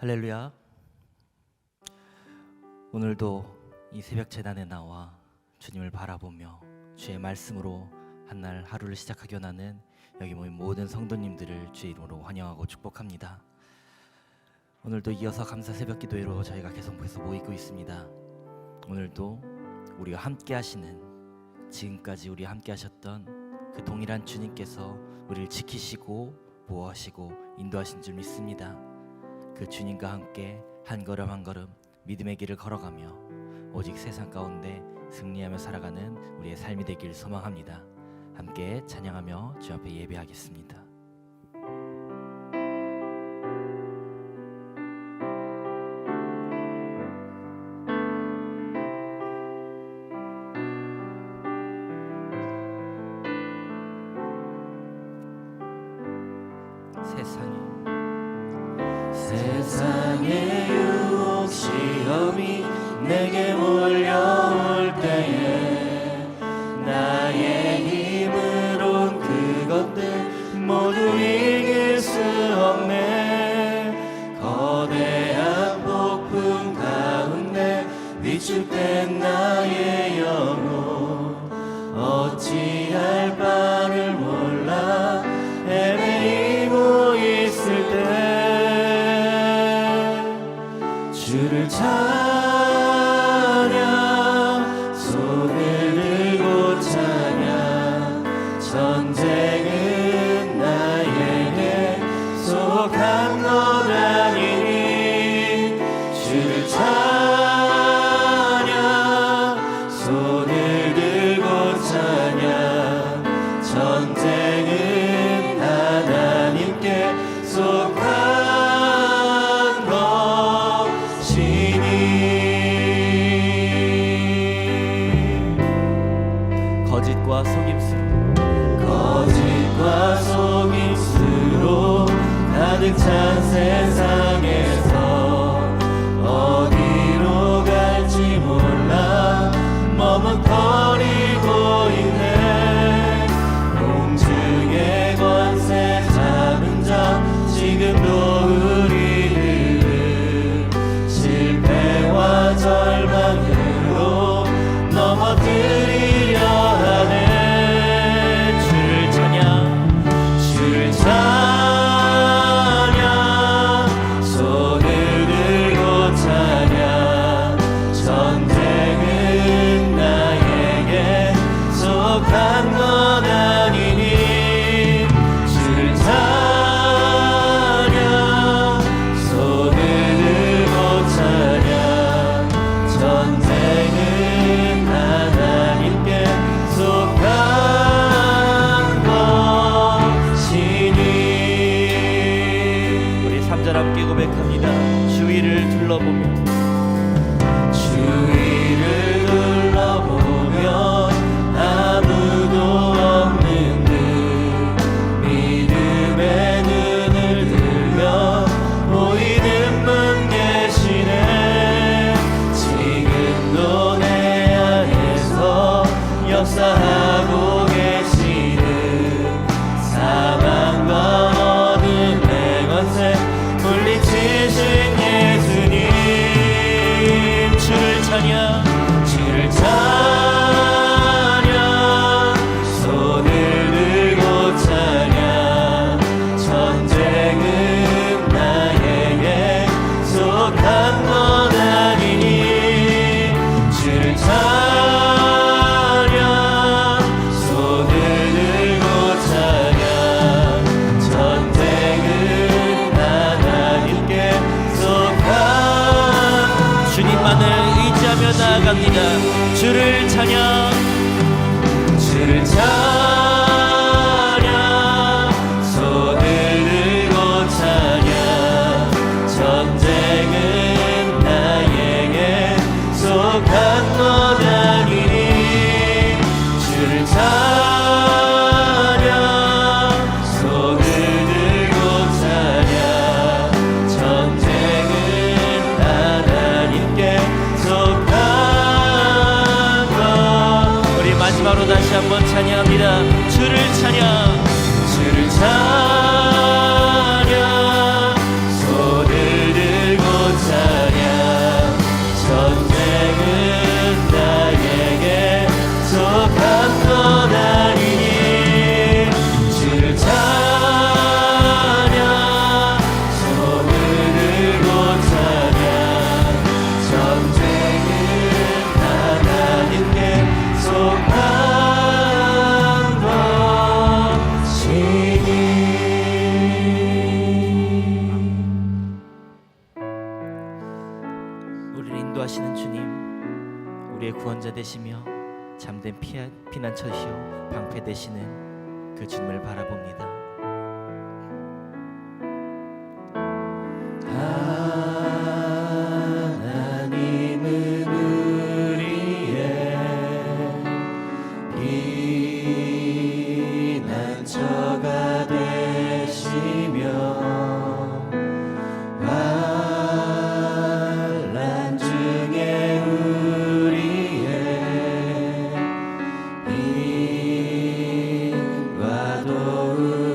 할렐루야. 오늘도 이 새벽 제단에 나와 주님을 바라보며 주의 말씀으로 한날 하루를 시작하기 원하는 여기 모인 모든 성도님들을 주의 이름으로 환영하고 축복합니다. 오늘도 이어서 감사 새벽 기도회로 저희가 계속해서 모이고 있습니다. 오늘도 우리와 함께 하시는, 지금까지 우리와 함께 하셨던 그 동일한 주님께서 우리를 지키시고 보호하시고 인도하신 줄 믿습니다. 그 주님과 함께 한 걸음 한 걸음 믿음의 길을 걸어가며 오직 세상 가운데 승리하며 살아가는 우리의 삶이 되길 소망합니다. 함께 찬양하며 주 앞에 예배하겠습니다. 세상의 유혹 시험이 내게 몰려올 때에 나의 힘으론 그것들 모두 이길 수 없네. 거대한 폭풍 가운데 위축된 나의 영혼 어찌할 바를 몰라 헤매이고 있을 때 주를 찬양, 손을 들고 찬양. 전쟁은 나에게 속한 것 아니니 주를 찬양, 손을 들고 찬양. 전쟁은 하나님께 속한 거짓과 속임수로 가득 찬 세상에서 어디로 갈지 몰라 머뭇거리고 있네. 공중의 권세 잡은 자 지금도 우리를 실패와 절망으로 넘어뜨리려 하네. 찬양, 손을 들고 찬양. 전쟁은 나에게 속한 것 아니니 주를 찬양, 손을 들고 찬양. 전쟁은 하나님께 속한 것이니. 우리 3절 함께 고백합니다. 주위를 둘러보며 주위를 둘러보며 아무도 없는 듯 믿음의 눈을 들며 보이는 분 계시네. 지금도 내 안에서 역사하고 계시는 사망과 어둠의 권세 물리치신 예수님. 주를 찬양, 주를 찬양. 손을 들고 찬양. 전쟁은 나에게 속한 것 아니니 주를 찬양, 손을 들고 찬양. 전쟁은 하나님께 속한. 주님만을 의지하며 나아갑니다. 주를 찬양, 주를 찬양. 손을 들고 찬양. 전쟁은 나에게 속한 것 아니니 주를 찬양, 손을 들고 찬양. 전쟁은 하나님께 속한 것. 우리 마지막으로 다시 한번 찬양합니다. 되시며 잠든 피난처시오 방패 되시는 그 주님을 바라봅니다. 하나님은 우리의 피난처가 되시며 환난 중에 우리의 힘과 도움이시라.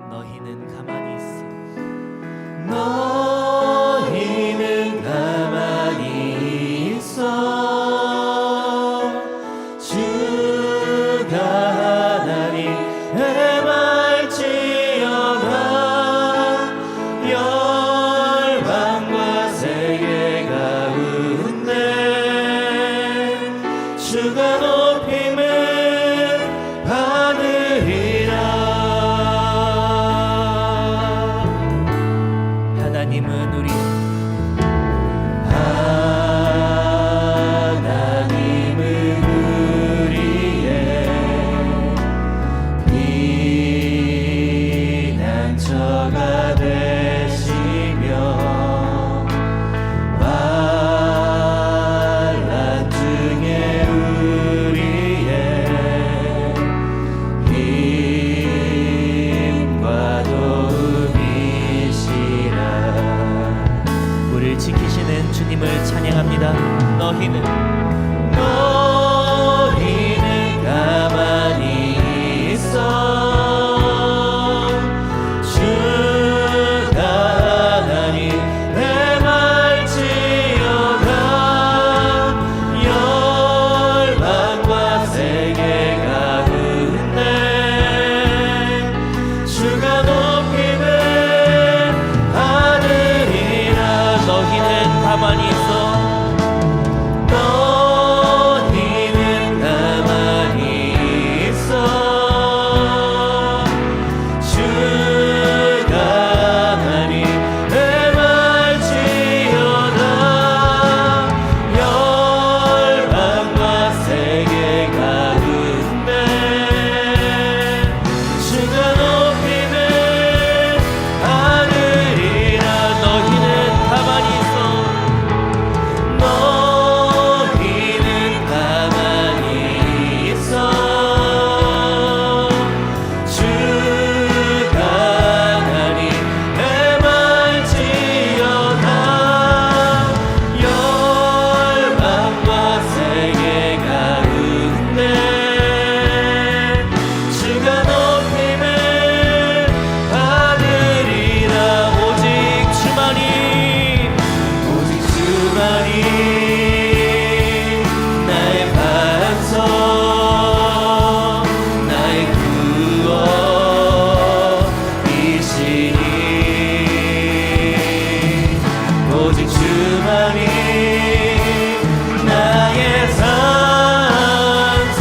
너희는 가만히 있어 너희는 가만히 있어 주가 하나님 해맑지어다. 열방과 세계 가운데 주가 높임을 받으리라. 하나님은 우리 하나님은 우리의 피난처가 되시며 환난 중에 우리의 힘과 도움이시라. 우리를 지키시는 주님을 찬양합니다. 너희는 가만히 있어 주가 하나님 해맑지어다. 열방과 세계 가운데 주가 높임을 받으리라. 너희는 가만히 있어 너희는 가만히 있어 주가 하나님 해맑지어다. 열방과 세계 가운데 주가 높임을 받으리라. 너희는 가만히 있어 너희는 가만히 있어 주가 하나님 해맑지어다. 열방과 세계 가운데 주가 높임을 받으리라. 오직 주만이 나의 반석 나의 구원이시니 오직 주만이 나의 산성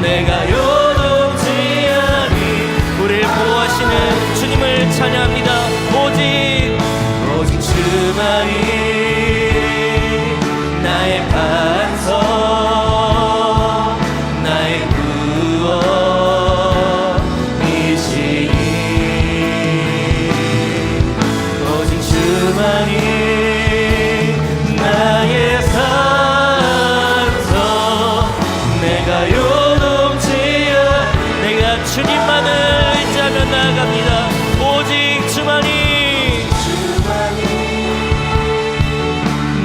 내가 요동치 아니. 우리를 보호하시는 주님을 찬양합니다. 오직 주만이 나의 반석 나의 구원이시니 오직 주만이 나의 산성 내가 요동치 내가 주님만을 의지하며 나아갑니다. 오직 주만이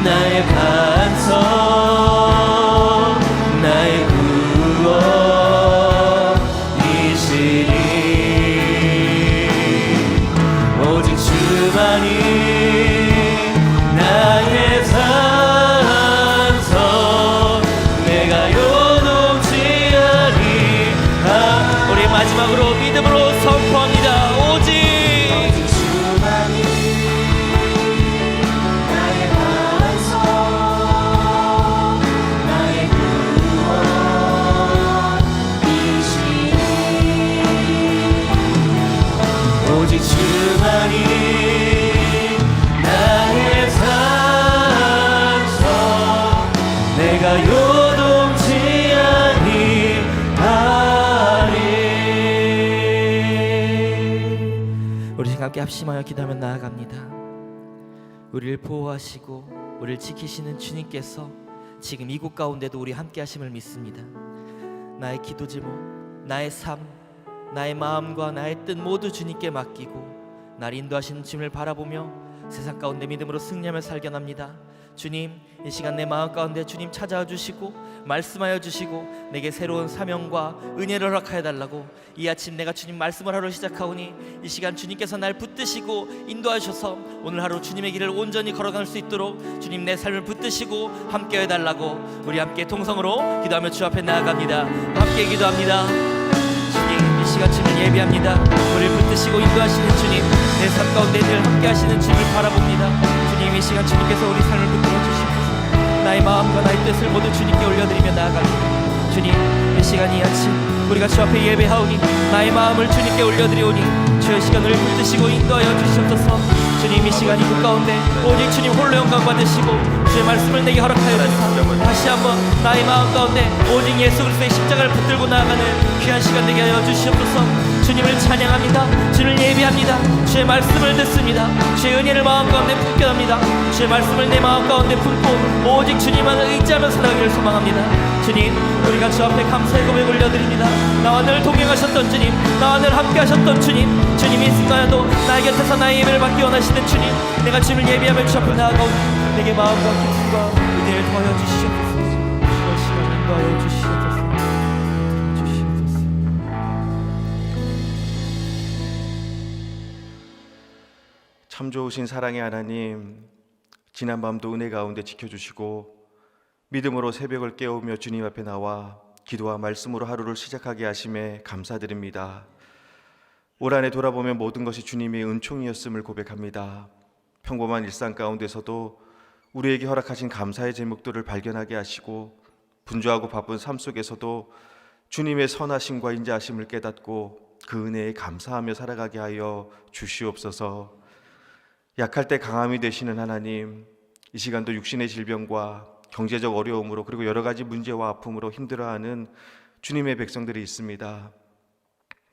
나의 반석 나의 구원이시니 오직 주만이 나의 산석 내가 요동치 아니. 우리 마지막으로 함께 합심하여 기도하며 나아갑니다. 우리를 보호하시고 우리를 지키시는 주님께서 지금 이곳 가운데도 우리 함께 하심을 믿습니다. 나의 기도 제목, 나의 삶, 나의 마음과 나의 뜻 모두 주님께 맡기고 날 인도하시는 주님을 바라보며 세상 가운데 믿음으로 승리하며 살겨납니다. 주님, 이 시간 내 마음 가운데 주님 찾아와 주시고 말씀하여 주시고 내게 새로운 사명과 은혜를 허락하여 달라고, 이 아침 내가 주님 말씀을 하러 시작하오니 이 시간 주님께서 날 붙드시고 인도하셔서 오늘 하루 주님의 길을 온전히 걸어갈 수 있도록 주님 내 삶을 붙드시고 함께해 달라고 우리 함께 동성으로 기도하며 주 앞에 나아갑니다. 함께 기도합니다. 주님, 이 시간 주님 예비합니다. 우리를 붙드시고 인도하시는 주님, 내 삶 가운데 늘 함께 하시는 주님을 바라봅니다. 주님, 이 시간 주님께서 우리 삶을 붙들어 주시옵소서. 나의 마음과 나의 뜻을 모두 주님께 올려드리며 나아갑니다. 주님, 이 시간 이 아침 우리가 주 앞에 예배하오니 나의 마음을 주님께 올려드리오니 주의 시간을 붙드시고 인도하여 주시옵소서. 주님, 이 시간 이곳 가운데 오직 주님 홀로 영광 받으시고 주의 말씀을 내게 허락하여 주사 다시 한번 나의 마음 가운데 오직 예수 그리스도의 십자가를 붙들고 나아가는 귀한 시간 되게 하여 주시옵소서. 주님을 찬양합니다. 주를 예비합니다. 주의 말씀을 듣습니다. 주의 은혜를 마음 가운데 품겨납니다. 주의 말씀을 내 마음 가운데 품고 오직 주님만을 의지하며 살아가기를 소망합니다. 주님, 우리가 주 앞에 감사의 고백 올려드립니다. 나와 늘 동행하셨던 주님, 나와 늘 함께 하셨던 주님, 주님이 이 순간에도 나의 곁에서 나의 예배를 받기 원하시는 주님, 내가 주님을 예비하며 주 앞에 나아가오니 내게 마음과 기쁨과 은혜를 더하여 주시옵소서. 주의 시간을 인도하여 주시옵소서. 참 좋으신 사랑의 하나님, 지난 밤도 은혜 가운데 지켜주시고 믿음으로 새벽을 깨우며 주님 앞에 나와 기도와 말씀으로 하루를 시작하게 하심에 감사드립니다. 올 한해 돌아보면 모든 것이 주님의 은총이었음을 고백합니다. 평범한 일상 가운데서도 우리에게 허락하신 감사의 제목들을 발견하게 하시고 분주하고 바쁜 삶 속에서도 주님의 선하심과 인자하심을 깨닫고 그 은혜에 감사하며 살아가게 하여 주시옵소서. 약할 때 강함이 되시는 하나님, 이 시간도 육신의 질병과 경제적 어려움으로 그리고 여러 가지 문제와 아픔으로 힘들어하는 주님의 백성들이 있습니다.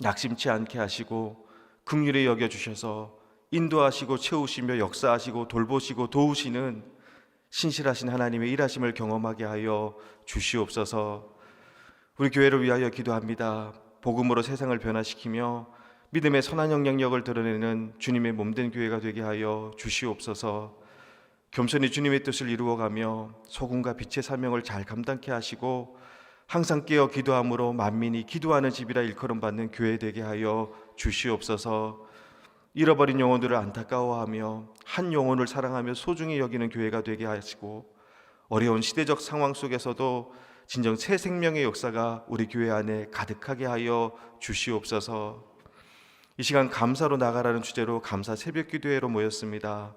낙심치 않게 하시고 긍휼히 여겨주셔서 인도하시고 채우시며 역사하시고 돌보시고 도우시는 신실하신 하나님의 일하심을 경험하게 하여 주시옵소서. 우리 교회를 위하여 기도합니다. 복음으로 세상을 변화시키며 믿음의 선한 영향력을 드러내는 주님의 몸된 교회가 되게 하여 주시옵소서. 겸손히 주님의 뜻을 이루어가며 소금과 빛의 사명을 잘 감당케 하시고 항상 깨어 기도함으로 만민이 기도하는 집이라 일컬음받는 교회 되게 하여 주시옵소서. 잃어버린 영혼들을 안타까워하며 한 영혼을 사랑하며 소중히 여기는 교회가 되게 하시고 어려운 시대적 상황 속에서도 진정 새 생명의 역사가 우리 교회 안에 가득하게 하여 주시옵소서. 이 시간 감사로 나가라는 주제로 감사 새벽 기도회로 모였습니다.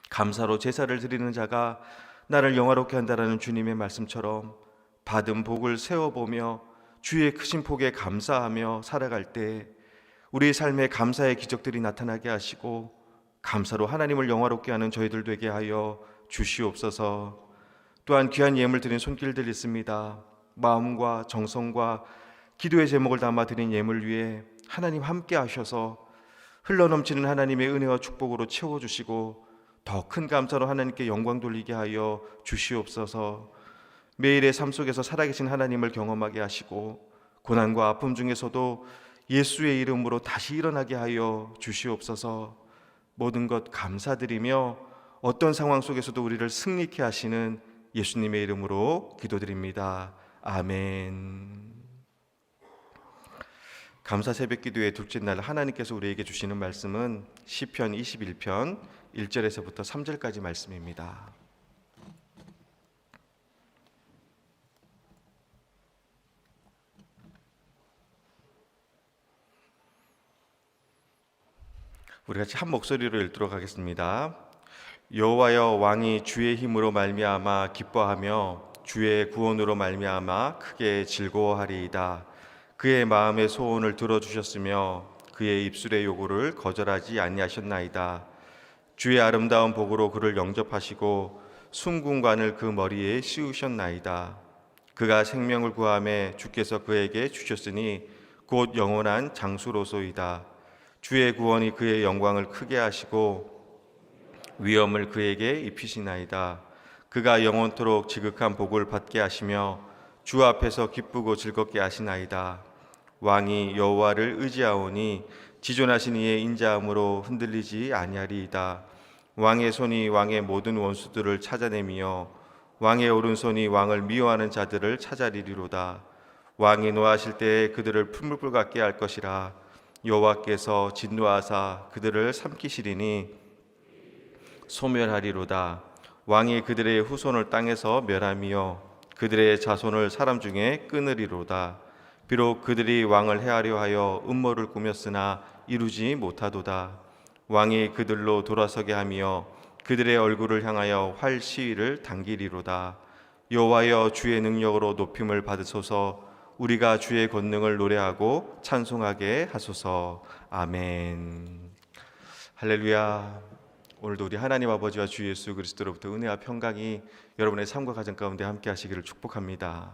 감사로 제사를 드리는 자가 나를 영화롭게 한다라는 주님의 말씀처럼 받은 복을 세워보며 주의 크신 복에 감사하며 살아갈 때 우리의 삶에 감사의 기적들이 나타나게 하시고 감사로 하나님을 영화롭게 하는 저희들 되게 하여 주시옵소서. 또한 귀한 예물 드린 손길들 있습니다. 마음과 정성과 기도의 제목을 담아 드린 예물 위에 하나님 함께 하셔서 흘러넘치는 하나님의 은혜와 축복으로 채워주시고 더 큰 감사로 하나님께 영광 돌리게 하여 주시옵소서. 매일의 삶 속에서 살아계신 하나님을 경험하게 하시고 고난과 아픔 중에서도 예수의 이름으로 다시 일어나게 하여 주시옵소서. 모든 것 감사드리며 어떤 상황 속에서도 우리를 승리케 하시는 예수님의 이름으로 기도드립니다. 아멘. 감사 새벽 기도의 둘째 날 하나님께서 우리에게 주시는 말씀은 시편 21편 1절에서부터 3절까지 말씀입니다. 우리 같이 한 목소리로 읽도록 하겠습니다. 여호와여, 왕이 주의 힘으로 말미암아 기뻐하며 주의 구원으로 말미암아 크게 즐거워하리이다. 그의 마음의 소원을 들어주셨으며 그의 입술의 요구를 거절하지 아니하셨나이다. 주의 아름다운 복으로 그를 영접하시고 순궁관을 그 머리에 씌우셨나이다. 그가 생명을 구하매 주께서 그에게 주셨으니 곧 영원한 장수로소이다. 주의 구원이 그의 영광을 크게 하시고 위엄을 그에게 입히시나이다. 그가 영원토록 지극한 복을 받게 하시며 주 앞에서 기쁘고 즐겁게 하시나이다. 왕이 여호와를 의지하오니 지존하신 이의 인자함으로 흔들리지 아니하리이다. 왕의 손이 왕의 모든 원수들을 찾아내며 왕의 오른손이 왕을 미워하는 자들을 찾아리리로다. 왕이 노하실 때에 그들을 풀무불 같게 할 것이라. 여호와께서 진노하사 그들을 삼키시리니 소멸하리로다. 왕이 그들의 후손을 땅에서 멸하며 그들의 자손을 사람 중에 끊으리로다. 비록 그들이 왕을 해하려 하여 음모를 꾸몄으나 이루지 못하도다. 왕이 그들로 돌아서게 하며 그들의 얼굴을 향하여 활 시위를 당기리로다. 여호와여, 주의 능력으로 높임을 받으소서. 우리가 주의 권능을 노래하고 찬송하게 하소서. 아멘. 할렐루야. 오늘도 우리 하나님 아버지와 주 예수 그리스도로부터 은혜와 평강이 여러분의 삶과 가정 가운데 함께 하시기를 축복합니다.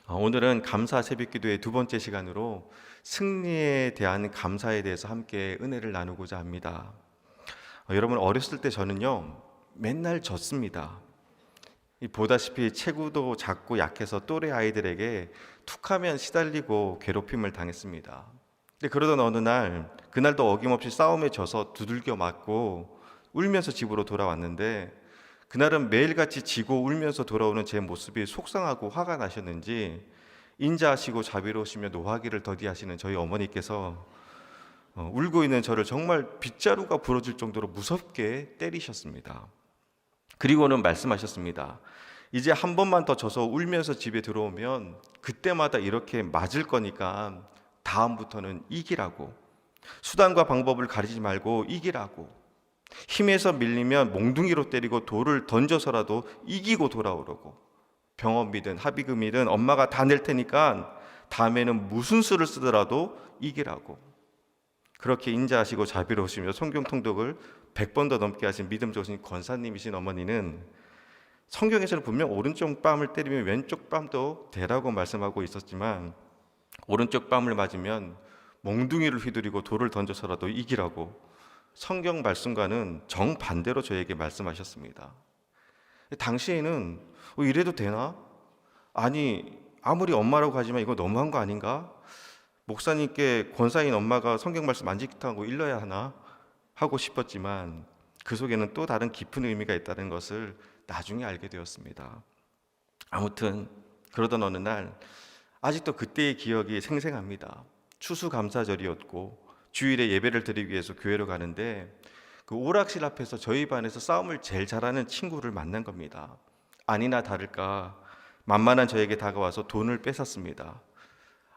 오늘은 감사 새벽기도의 두 번째 시간으로 승리에 대한 감사에 대해서 함께 은혜를 나누고자 합니다. 여러분, 어렸을 때 저는요 맨날 졌습니다. 보다시피 체구도 작고 약해서 또래 아이들에게 툭하면 시달리고 괴롭힘을 당했습니다. 근데 그러던 어느 날, 그날도 어김없이 싸움에 져서 두들겨 맞고 울면서 집으로 돌아왔는데, 그날은 매일같이 지고 울면서 돌아오는 제 모습이 속상하고 화가 나셨는지 인자하시고 자비로우시며 노하기를 더디하시는 저희 어머니께서 울고 있는 저를 정말 빗자루가 부러질 정도로 무섭게 때리셨습니다. 그리고는 말씀하셨습니다. 이제 한 번만 더 져서 울면서 집에 들어오면 그때마다 이렇게 맞을 거니까 다음부터는 이기라고, 수단과 방법을 가리지 말고 이기라고, 힘에서 밀리면 몽둥이로 때리고 돌을 던져서라도 이기고 돌아오라고, 병원비든 합의금이든 엄마가 다 낼 테니까 다음에는 무슨 수를 쓰더라도 이기라고. 그렇게 인자하시고 자비로우시며 성경 통독을 100번 더 넘게 하신 믿음 좋으신 권사님이신 어머니는 성경에서는 분명 오른쪽 뺨을 때리면 왼쪽 뺨도 대라고 말씀하고 있었지만, 오른쪽 뺨을 맞으면 몽둥이를 휘두르고 돌을 던져서라도 이기라고 성경 말씀과는 정반대로 저에게 말씀하셨습니다. 당시에는 이래도 되나? 아니, 아무리 엄마라고 하지만 이거 너무한 거 아닌가? 목사님께 권사인 엄마가 성경 말씀 안 지키고 일러야 하나? 하고 싶었지만 그 속에는 또 다른 깊은 의미가 있다는 것을 나중에 알게 되었습니다. 아무튼 그러던 어느 날, 아직도 그때의 기억이 생생합니다. 추수감사절이었고 주일에 예배를 드리기 위해서 교회로 가는데, 그 오락실 앞에서 저희 반에서 싸움을 제일 잘하는 친구를 만난 겁니다. 아니나 다를까 만만한 저에게 다가와서 돈을 뺏었습니다.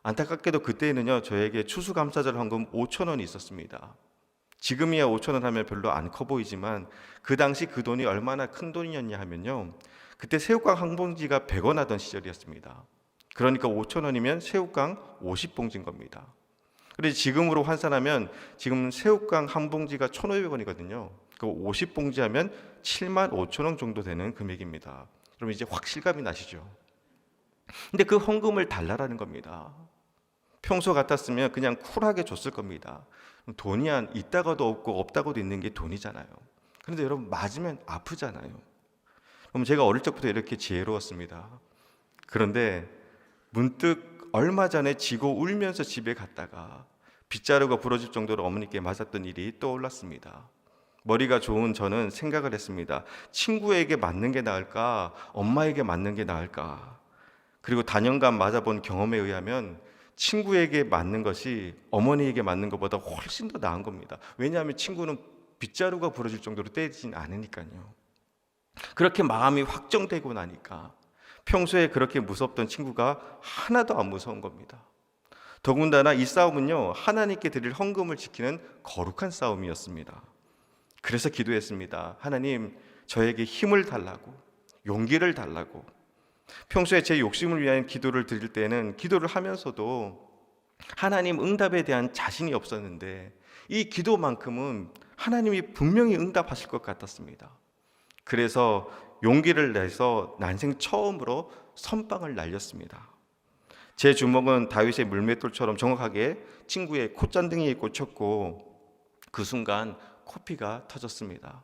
안타깝게도 그때는요 저에게 추수감사절 헌금 5,000원이 있었습니다. 지금이야 5,000원 하면 별로 안 커 보이지만 그 당시 그 돈이 얼마나 큰 돈이었냐 하면요, 그때 새우깡 한 봉지가 100원 하던 시절이었습니다. 그러니까 5,000원이면 새우깡 50봉지인 겁니다. 그래서 지금으로 환산하면 지금 새우깡 한 봉지가 1,500원이거든요. 그 50봉지 하면 75,000원 정도 되는 금액입니다. 그럼 이제 확 실감이 나시죠? 근데 그 헌금을 달라라는 겁니다. 평소 같았으면 그냥 쿨하게 줬을 겁니다. 돈이 있다가도 없고 없다가도 있는 게 돈이잖아요. 그런데 여러분, 맞으면 아프잖아요. 그럼 제가 어릴 적부터 이렇게 지혜로웠습니다. 그런데 문득 얼마 전에 지고 울면서 집에 갔다가 빗자루가 부러질 정도로 어머니께 맞았던 일이 떠올랐습니다. 머리가 좋은 저는 생각을 했습니다. 친구에게 맞는 게 나을까? 엄마에게 맞는 게 나을까? 그리고 단연간 맞아본 경험에 의하면 친구에게 맞는 것이 어머니에게 맞는 것보다 훨씬 더 나은 겁니다. 왜냐하면 친구는 빗자루가 부러질 정도로 때리진 않으니까요. 그렇게 마음이 확정되고 나니까 평소에 그렇게 무섭던 친구가 하나도 안 무서운 겁니다. 더군다나 이 싸움은요, 하나님께 드릴 헌금을 지키는 거룩한 싸움이었습니다. 그래서 기도했습니다. 하나님, 저에게 힘을 달라고, 용기를 달라고. 평소에 제 욕심을 위한 기도를 드릴 때는 기도를 하면서도 하나님 응답에 대한 자신이 없었는데, 이 기도만큼은 하나님이 분명히 응답하실 것 같았습니다. 그래서 용기를 내서 난생 처음으로 선빵을 날렸습니다. 제 주먹은 다윗의 물맷돌처럼 정확하게 친구의 콧잔등이에 꽂혔고 그 순간 코피가 터졌습니다.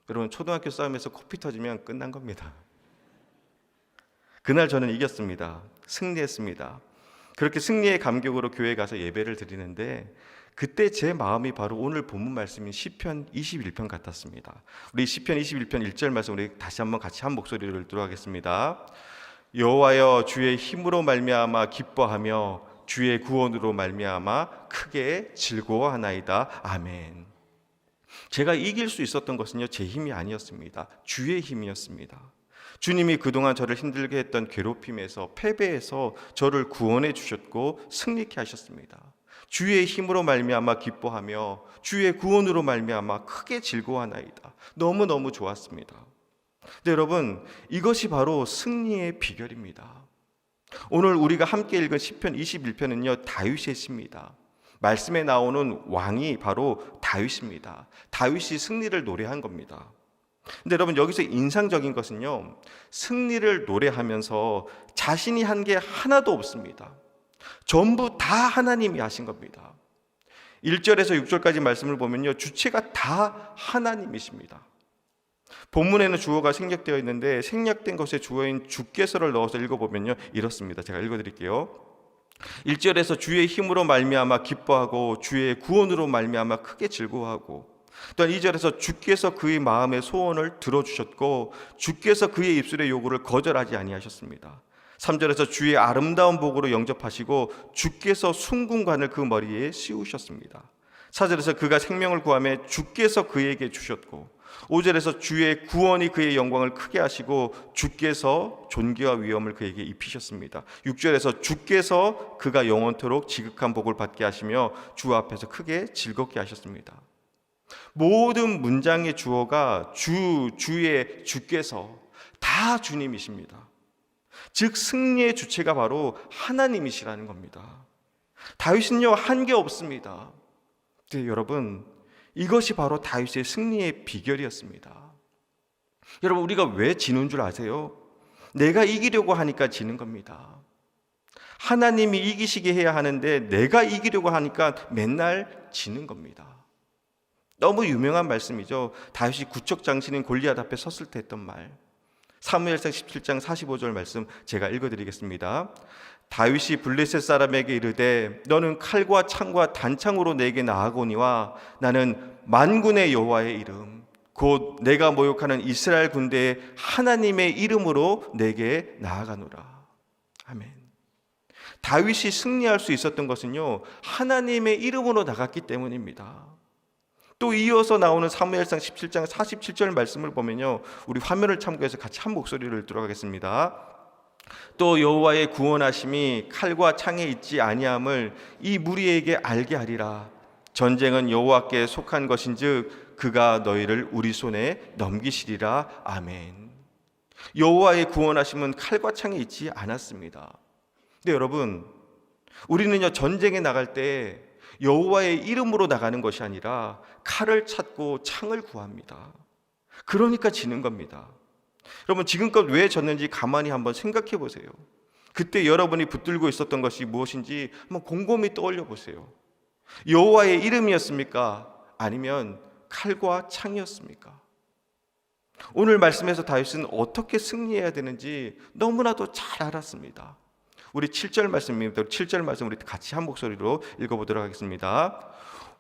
여러분, 초등학교 싸움에서 코피 터지면 끝난 겁니다. 그날 저는 이겼습니다. 승리했습니다. 그렇게 승리의 감격으로 교회에 가서 예배를 드리는데 그때 제 마음이 바로 오늘 본문 말씀인 시편 21편 같았습니다. 우리 시편 21편 1절 말씀 우리 다시 한번 같이 한 목소리로 읽도록 하겠습니다. 여호와여, 주의 힘으로 말미암아 기뻐하며 주의 구원으로 말미암아 크게 즐거워하나이다. 아멘. 제가 이길 수 있었던 것은요, 제 힘이 아니었습니다. 주의 힘이었습니다. 주님이 그동안 저를 힘들게 했던 괴롭힘에서, 패배에서 저를 구원해 주셨고 승리케 하셨습니다. 주의 힘으로 말미암아 기뻐하며 주의 구원으로 말미암아 크게 즐거워하나이다. 너무너무 좋았습니다. 근데 여러분, 이것이 바로 승리의 비결입니다. 오늘 우리가 함께 읽은 시편 21편은요 다윗의 시입니다. 말씀에 나오는 왕이 바로 다윗입니다. 다윗이 승리를 노래한 겁니다. 근데 여러분, 여기서 인상적인 것은요, 승리를 노래하면서 자신이 한 게 하나도 없습니다. 전부 다 하나님이 하신 겁니다. 1절에서 6절까지 말씀을 보면요, 주체가 다 하나님이십니다. 본문에는 주어가 생략되어 있는데 생략된 것에 주어인 주께서를 넣어서 읽어보면요 이렇습니다. 제가 읽어드릴게요. 1절에서 주의 힘으로 말미암아 기뻐하고 주의 구원으로 말미암아 크게 즐거워하고, 또한 2절에서 주께서 그의 마음의 소원을 들어주셨고 주께서 그의 입술의 요구를 거절하지 아니하셨습니다. 3절에서 주의 아름다운 복으로 영접하시고 주께서 순금관을 그 머리에 씌우셨습니다. 4절에서 그가 생명을 구하며 주께서 그에게 주셨고, 5절에서 주의 구원이 그의 영광을 크게 하시고 주께서 존귀와 위엄을 그에게 입히셨습니다. 6절에서 주께서 그가 영원토록 지극한 복을 받게 하시며 주 앞에서 크게 즐겁게 하셨습니다. 모든 문장의 주어가 주의, 주께서 다 주님이십니다. 즉 승리의 주체가 바로 하나님이시라는 겁니다. 다윗은요 한 게 없습니다. 네, 여러분, 이것이 바로 다윗의 승리의 비결이었습니다. 여러분, 우리가 왜 지는 줄 아세요? 내가 이기려고 하니까 지는 겁니다. 하나님이 이기시게 해야 하는데 내가 이기려고 하니까 맨날 지는 겁니다. 너무 유명한 말씀이죠. 다윗이 구척장신인 골리앗 앞에 섰을 때 했던 말, 사무엘상 17장 45절 말씀 제가 읽어드리겠습니다. 다윗이 블레셋 사람에게 이르되 너는 칼과 창과 단창으로 내게 나아오니와 나는 만군의 여호와의 이름 곧 내가 모욕하는 이스라엘 군대의 하나님의 이름으로 내게 나아가노라. 아멘. 다윗이 승리할 수 있었던 것은요 하나님의 이름으로 나갔기 때문입니다. 또 이어서 나오는 사무엘상 17장 47절 말씀을 보면요, 우리 화면을 참고해서 같이 한 목소리를 들어가겠습니다. 또 여호와의 구원하심이 칼과 창에 있지 아니함을 이 무리에게 알게 하리라. 전쟁은 여호와께 속한 것인즉 그가 너희를 우리 손에 넘기시리라. 아멘. 여호와의 구원하심은 칼과 창에 있지 않았습니다. 근데 여러분, 우리는요 전쟁에 나갈 때 여호와의 이름으로 나가는 것이 아니라 칼을 찾고 창을 구합니다. 그러니까 지는 겁니다. 여러분, 지금껏 왜 졌는지 가만히 한번 생각해 보세요. 그때 여러분이 붙들고 있었던 것이 무엇인지 한번 곰곰이 떠올려 보세요. 여호와의 이름이었습니까? 아니면 칼과 창이었습니까? 오늘 말씀에서 다윗은 어떻게 승리해야 되는지 너무나도 잘 알았습니다. 우리 7절 말씀입니다. 7절 말씀 우리 같이 한 목소리로 읽어보도록 하겠습니다.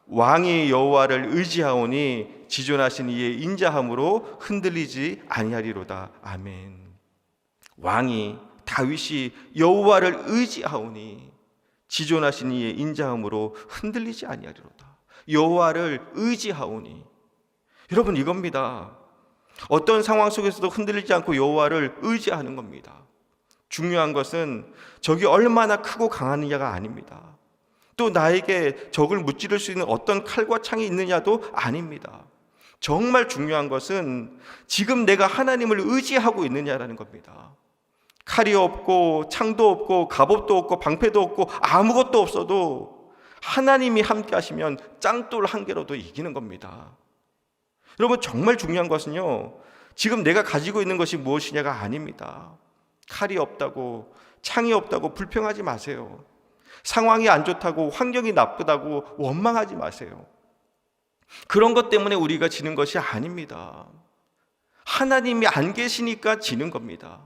왕이 여호와를 의지하오니 지존하신 이의 인자함으로 흔들리지 아니하리로다. 아멘. 왕이, 다윗이 여호와를 의지하오니 지존하신 이의 인자함으로 흔들리지 아니하리로다. 여호와를 의지하오니, 여러분 이겁니다. 어떤 상황 속에서도 흔들리지 않고 여호와를 의지하는 겁니다. 중요한 것은 적이 얼마나 크고 강하느냐가 아닙니다. 또 나에게 적을 무찌를 수 있는 어떤 칼과 창이 있느냐도 아닙니다. 정말 중요한 것은 지금 내가 하나님을 의지하고 있느냐라는 겁니다. 칼이 없고 창도 없고 갑옷도 없고 방패도 없고 아무것도 없어도 하나님이 함께 하시면 짱돌 한 개로도 이기는 겁니다. 여러분, 정말 중요한 것은요 지금 내가 가지고 있는 것이 무엇이냐가 아닙니다. 칼이 없다고, 창이 없다고 불평하지 마세요. 상황이 안 좋다고, 환경이 나쁘다고 원망하지 마세요. 그런 것 때문에 우리가 지는 것이 아닙니다. 하나님이 안 계시니까 지는 겁니다.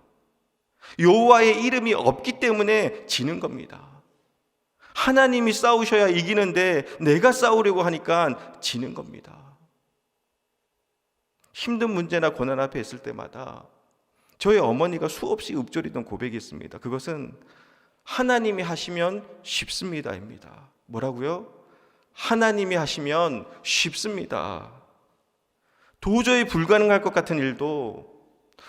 여호와의 이름이 없기 때문에 지는 겁니다. 하나님이 싸우셔야 이기는데 내가 싸우려고 하니까 지는 겁니다. 힘든 문제나 고난 앞에 있을 때마다 저희 어머니가 수없이 읊조리던 고백이 있습니다. 그것은 하나님이 하시면 쉽습니다입니다. 뭐라고요? 하나님이 하시면 쉽습니다. 도저히 불가능할 것 같은 일도,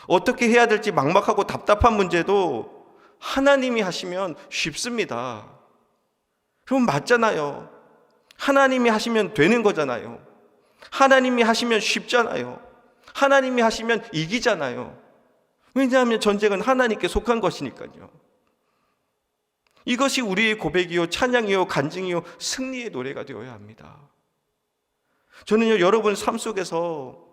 어떻게 해야 될지 막막하고 답답한 문제도 하나님이 하시면 쉽습니다. 그럼 맞잖아요. 하나님이 하시면 되는 거잖아요. 하나님이 하시면 쉽잖아요. 하나님이 하시면 이기잖아요. 왜냐하면 전쟁은 하나님께 속한 것이니까요. 이것이 우리의 고백이요, 찬양이요, 간증이요, 승리의 노래가 되어야 합니다. 저는요, 여러분 삶 속에서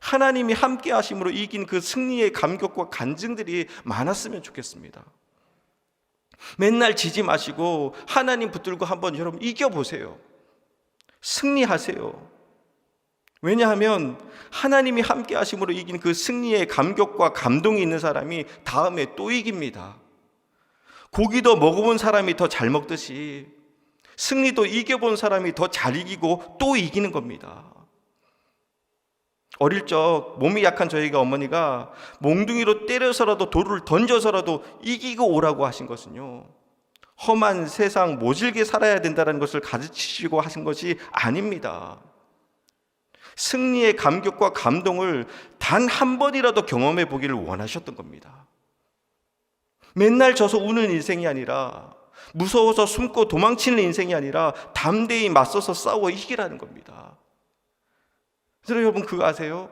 하나님이 함께 하심으로 이긴 그 승리의 감격과 간증들이 많았으면 좋겠습니다. 맨날 지지 마시고 하나님 붙들고 한번 여러분 이겨보세요. 승리하세요. 왜냐하면 하나님이 함께 하심으로 이긴 그 승리의 감격과 감동이 있는 사람이 다음에 또 이깁니다. 고기 더 먹어본 사람이 더 잘 먹듯이 승리도 이겨본 사람이 더 잘 이기고 또 이기는 겁니다. 어릴 적 몸이 약한 저희가 어머니가 몽둥이로 때려서라도 돌을 던져서라도 이기고 오라고 하신 것은요, 험한 세상 모질게 살아야 된다는 것을 가르치시고 하신 것이 아닙니다. 승리의 감격과 감동을 단 한 번이라도 경험해 보기를 원하셨던 겁니다. 맨날 져서 우는 인생이 아니라, 무서워서 숨고 도망치는 인생이 아니라 담대히 맞서서 싸워 이기라는 겁니다. 그래서 여러분 그거 아세요?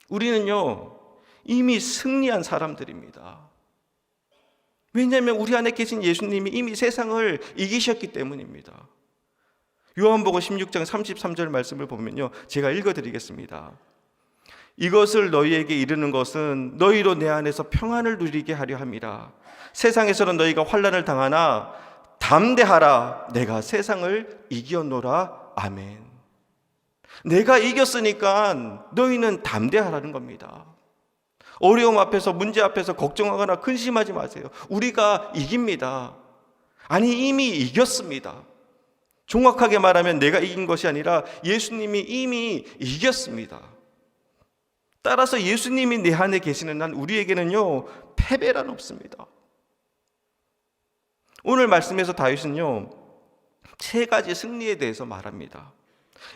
우리는요 이미 승리한 사람들입니다. 왜냐하면 우리 안에 계신 예수님이 이미 세상을 이기셨기 때문입니다. 요한복음 16장 33절 말씀을 보면요, 제가 읽어드리겠습니다. 이것을 너희에게 이르는 것은 너희로 내 안에서 평안을 누리게 하려 함이라. 세상에서는 너희가 환난을 당하나 담대하라, 내가 세상을 이겼노라. 아멘. 내가 이겼으니까 너희는 담대하라는 겁니다. 어려움 앞에서, 문제 앞에서 걱정하거나 근심하지 마세요. 우리가 이깁니다. 아니, 이미 이겼습니다. 정확하게 말하면 내가 이긴 것이 아니라 예수님이 이미 이겼습니다. 따라서 예수님이 내 안에 계시는 한 우리에게는요 패배란 없습니다. 오늘 말씀에서 다윗은요 세 가지 승리에 대해서 말합니다.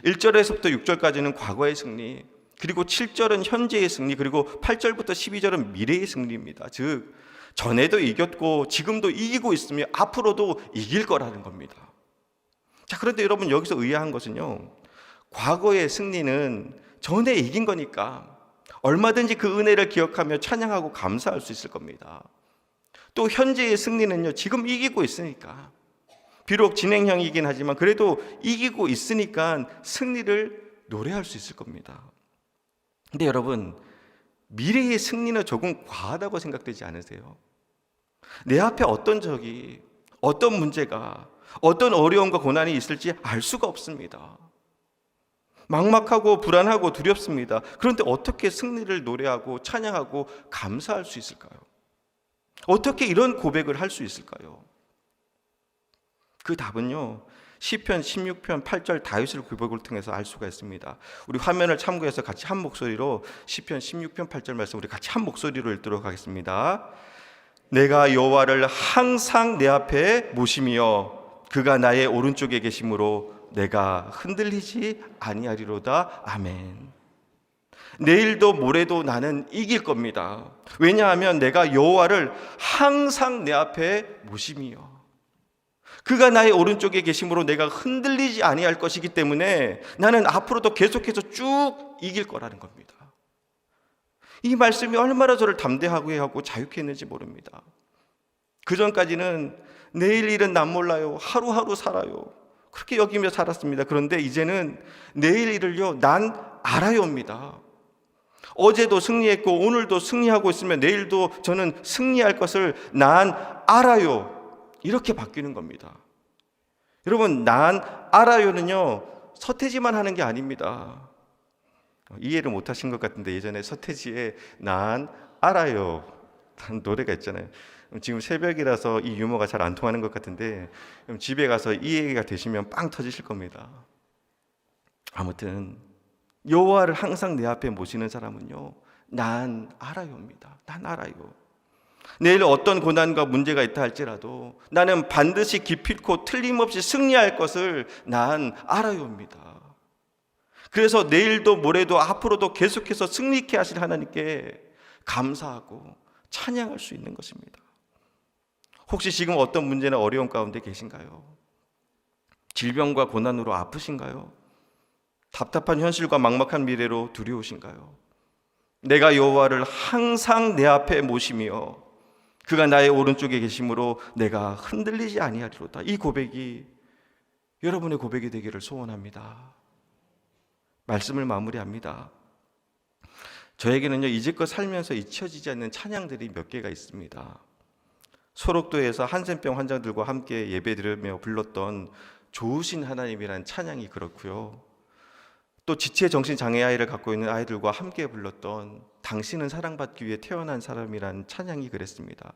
1절에서부터 6절까지는 과거의 승리, 그리고 7절은 현재의 승리, 그리고 8절부터 12절은 미래의 승리입니다. 즉 전에도 이겼고 지금도 이기고 있으며 앞으로도 이길 거라는 겁니다. 자, 그런데 여러분 여기서 의아한 것은요, 과거의 승리는 전에 이긴 거니까 얼마든지 그 은혜를 기억하며 찬양하고 감사할 수 있을 겁니다. 또 현재의 승리는요, 지금 이기고 있으니까, 비록 진행형이긴 하지만 그래도 이기고 있으니까 승리를 노래할 수 있을 겁니다. 근데 여러분, 미래의 승리는 조금 과하다고 생각되지 않으세요? 내 앞에 어떤 적이, 어떤 문제가, 어떤 어려움과 고난이 있을지 알 수가 없습니다. 막막하고 불안하고 두렵습니다. 그런데 어떻게 승리를 노래하고 찬양하고 감사할 수 있을까요? 어떻게 이런 고백을 할 수 있을까요? 그 답은요, 시편 16편 8절 다윗의 고백을 통해서 알 수가 있습니다. 우리 화면을 참고해서 같이 한 목소리로 시편 16편 8절 말씀 우리 같이 한 목소리로 읽도록 하겠습니다. 내가 여호와를 항상 내 앞에 모시며 그가 나의 오른쪽에 계심으로 내가 흔들리지 아니하리로다. 아멘. 내일도 모레도 나는 이길 겁니다. 왜냐하면 내가 여호와를 항상 내 앞에 모시며 그가 나의 오른쪽에 계심으로 내가 흔들리지 아니할 것이기 때문에 나는 앞으로도 계속해서 쭉 이길 거라는 겁니다. 이 말씀이 얼마나 저를 담대하게 하고 자유케 했는지 모릅니다. 그전까지는 내일 일은 난 몰라요, 하루하루 살아요, 그렇게 여기며 살았습니다. 그런데 이제는 내일 일을요 난 알아요입니다. 어제도 승리했고 오늘도 승리하고 있으면 내일도 저는 승리할 것을 난 알아요. 이렇게 바뀌는 겁니다. 여러분, 난 알아요는요, 서태지만 하는 게 아닙니다. 이해를 못 하신 것 같은데 예전에 서태지의 난 알아요 라는 노래가 있잖아요. 지금 새벽이라서 이 유머가 잘 안 통하는 것 같은데 집에 가서 이 얘기가 되시면 빵 터지실 겁니다. 아무튼 여호와를 항상 내 앞에 모시는 사람은요, 난 알아요입니다. 난 알아요. 내일 어떤 고난과 문제가 있다 할지라도 나는 반드시 기필코 틀림없이 승리할 것을 난 알아요입니다. 그래서 내일도 모레도 앞으로도 계속해서 승리케 하실 하나님께 감사하고 찬양할 수 있는 것입니다. 혹시 지금 어떤 문제나 어려움 가운데 계신가요? 질병과 고난으로 아프신가요? 답답한 현실과 막막한 미래로 두려우신가요? 내가 여호와를 항상 내 앞에 모시며 그가 나의 오른쪽에 계심으로 내가 흔들리지 아니하리로다. 이 고백이 여러분의 고백이 되기를 소원합니다. 말씀을 마무리합니다. 저에게는요, 이제껏 살면서 잊혀지지 않는 찬양들이 몇 개가 있습니다. 소록도에서 한센병 환자들과 함께 예배드리며 불렀던 좋으신 하나님이라는 찬양이 그렇고요. 또 지체 정신 장애 아이를 갖고 있는 아이들과 함께 불렀던 당신은 사랑받기 위해 태어난 사람이라는 찬양이 그랬습니다.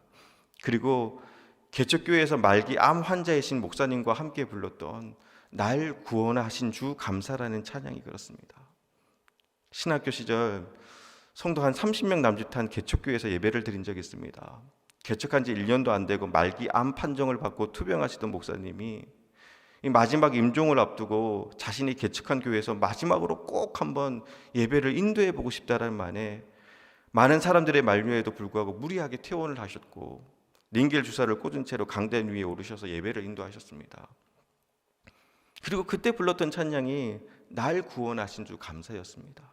그리고 개척교회에서 말기 암 환자이신 목사님과 함께 불렀던 날 구원하신 주 감사라는 찬양이 그렇습니다. 신학교 시절 성도 한 30명 남짓한 개척교회에서 예배를 드린 적이 있습니다. 개척한 지 1년도 안 되고 말기 암 판정을 받고 투병하시던 목사님이 이 마지막 임종을 앞두고 자신이 개척한 교회에서 마지막으로 꼭 한번 예배를 인도해 보고 싶다는 말에 많은 사람들의 만류에도 불구하고 무리하게 퇴원을 하셨고 링겔 주사를 꽂은 채로 강단 위에 오르셔서 예배를 인도하셨습니다. 그리고 그때 불렀던 찬양이 날 구원하신 주 감사였습니다.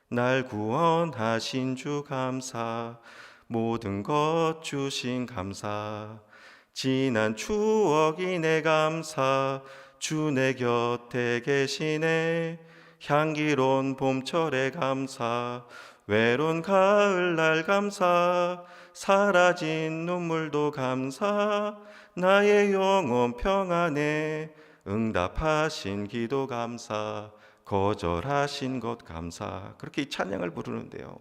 날 구원하신 주 감사, 모든 것 주신 감사, 지난 추억이 내 감사, 주 내 곁에 계시네, 향기로운 봄철에 감사, 외로운 가을날 감사, 사라진 눈물도 감사, 나의 영혼 평안에 응답하신 기도 감사, 거절하신 것 감사. 그렇게 이 찬양을 부르는데요,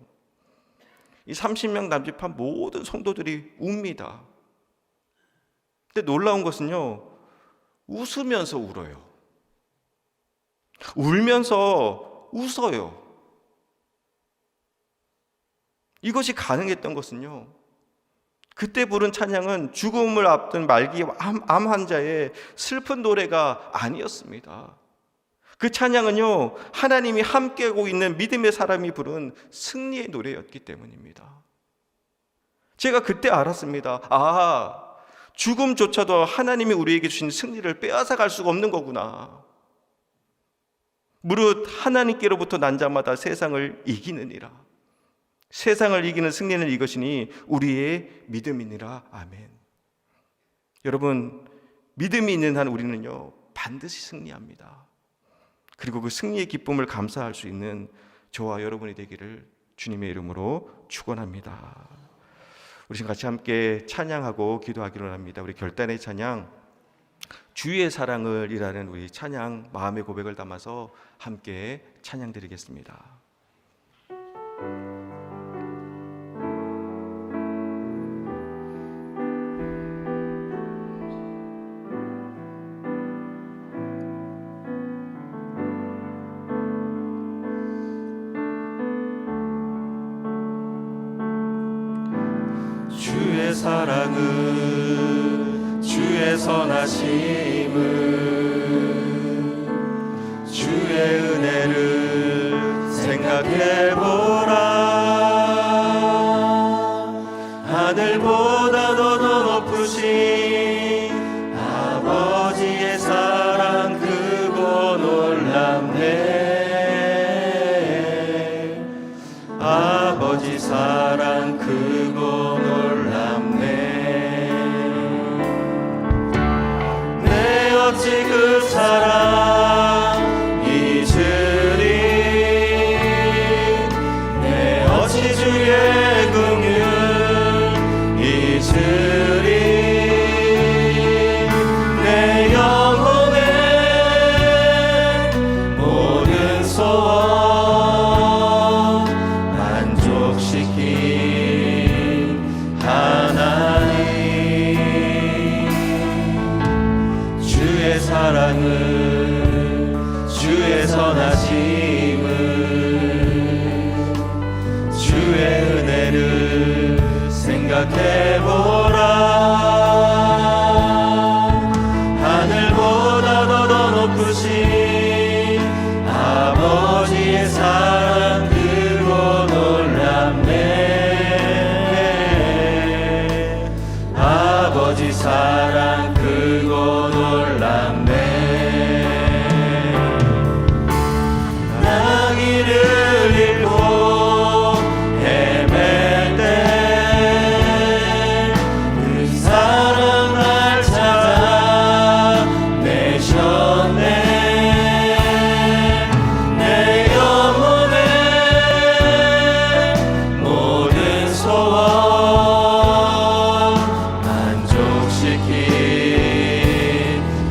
이 30명 남짓한 모든 성도들이 웁니다. 근데 놀라운 것은요, 웃으면서 울어요. 울면서 웃어요. 이것이 가능했던 것은요, 그때 부른 찬양은 죽음을 앞둔 말기 암 환자의 슬픈 노래가 아니었습니다. 그 찬양은요, 하나님이 함께하고 있는 믿음의 사람이 부른 승리의 노래였기 때문입니다. 제가 그때 알았습니다. 아, 죽음조차도 하나님이 우리에게 주신 승리를 빼앗아 갈 수가 없는 거구나. 무릇 하나님께로부터 난 자마다 세상을 이기느니라. 세상을 이기는 승리는 이것이니 우리의 믿음이니라. 아멘. 여러분, 믿음이 있는 한 우리는요, 반드시 승리합니다. 그리고 그 승리의 기쁨을 감사할 수 있는 저와 여러분이 되기를 주님의 이름으로 축원합니다. 우리 지금 같이 함께 찬양하고 기도하기로 합니다. 우리 결단의 찬양, 주의 사랑을 이라는 우리 찬양, 마음의 고백을 담아서 함께 찬양 드리겠습니다. 주의 사랑을, 주의 선하심을, 주의 은혜를 생각해보라. 하늘보다 더 높으신 아버지의 사랑 크고 놀랍네. 아버지 사랑 크고 어찌 그 사랑 잊으리. 내 사랑을 주의 선하심을 주의 은혜를 생각해보라. 하늘보다 더 높으신 아버지의 사랑 크고 놀랍네. 아버지 사랑 크고 놀랍네. 나 길을 잃고 헤맬 때 그 사랑 날 찾아내셨네. 내 영혼의 모든 소원 만족시킨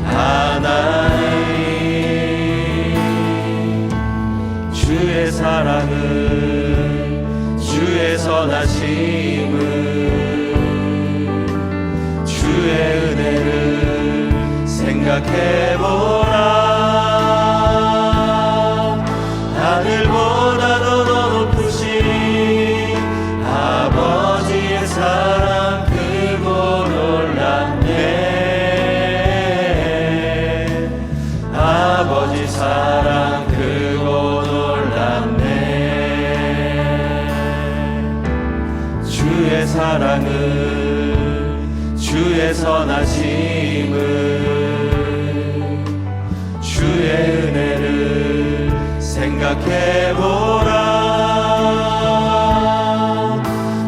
하나님. 주의 사랑을 주의 선하심을 주의 은혜를 생각해보라. 하늘보다 더 높으신 아버지의 사랑 크고 놀랍네. 아버지 사랑 크고 놀랍네. 주의 사랑을 주의 선하심을 주의 은혜를 생각해보라.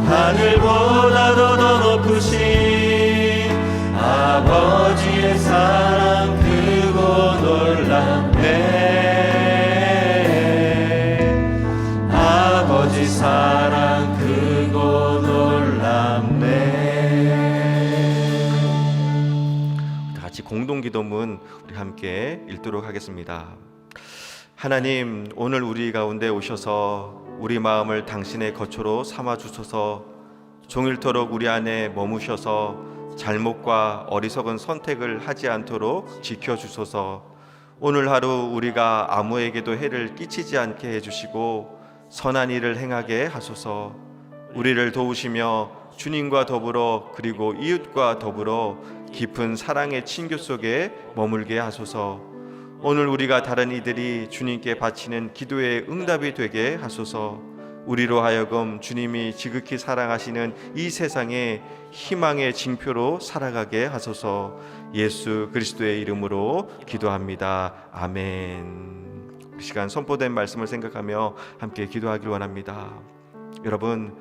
하늘보다 더 높으신 아버지의 사랑 크고 놀랍네. 아버지 사랑 크고 놀랍네. 다 같이 공동기도문 우리 함께 읽도록 하겠습니다. 하나님, 오늘 우리 가운데 오셔서 우리 마음을 당신의 거처로 삼아 주소서. 종일토록 우리 안에 머무셔서 잘못과 어리석은 선택을 하지 않도록 지켜주소서. 오늘 하루 우리가 아무에게도 해를 끼치지 않게 해주시고 선한 일을 행하게 하소서. 우리를 도우시며 주님과 더불어 그리고 이웃과 더불어 깊은 사랑의 친교 속에 머물게 하소서. 오늘 우리가 다른 이들이 주님께 바치는 기도의 응답이 되게 하소서. 우리로 하여금 주님이 지극히 사랑하시는 이 세상에 희망의 징표로 살아가게 하소서. 예수 그리스도의 이름으로 기도합니다. 아멘. 이 시간 선포된 말씀을 생각하며 함께 기도하길 원합니다. 여러분,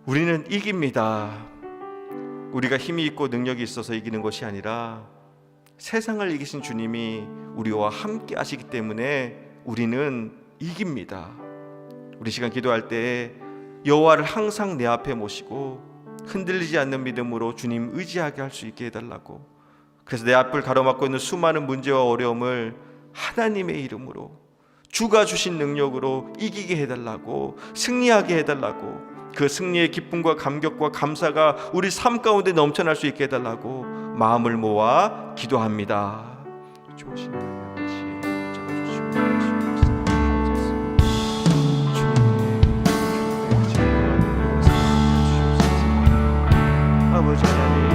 우리는 이깁니다. 우리가 힘이 있고 능력이 있어서 이기는 것이 아니라 세상을 이기신 주님이 우리와 함께 하시기 때문에 우리는 이깁니다. 우리 시간 기도할 때 여호와를 항상 내 앞에 모시고 흔들리지 않는 믿음으로 주님 의지하게 할 수 있게 해달라고. 그래서 내 앞을 가로막고 있는 수많은 문제와 어려움을 하나님의 이름으로 주가 주신 능력으로 이기게 해달라고, 승리하게 해달라고, 그 승리의 기쁨과 감격과 감사가 우리 삶 가운데 넘쳐날 수 있게 해달라고 마음을 모아 기도합니다. 주신 같이 잡아주시고 아버지 하나님,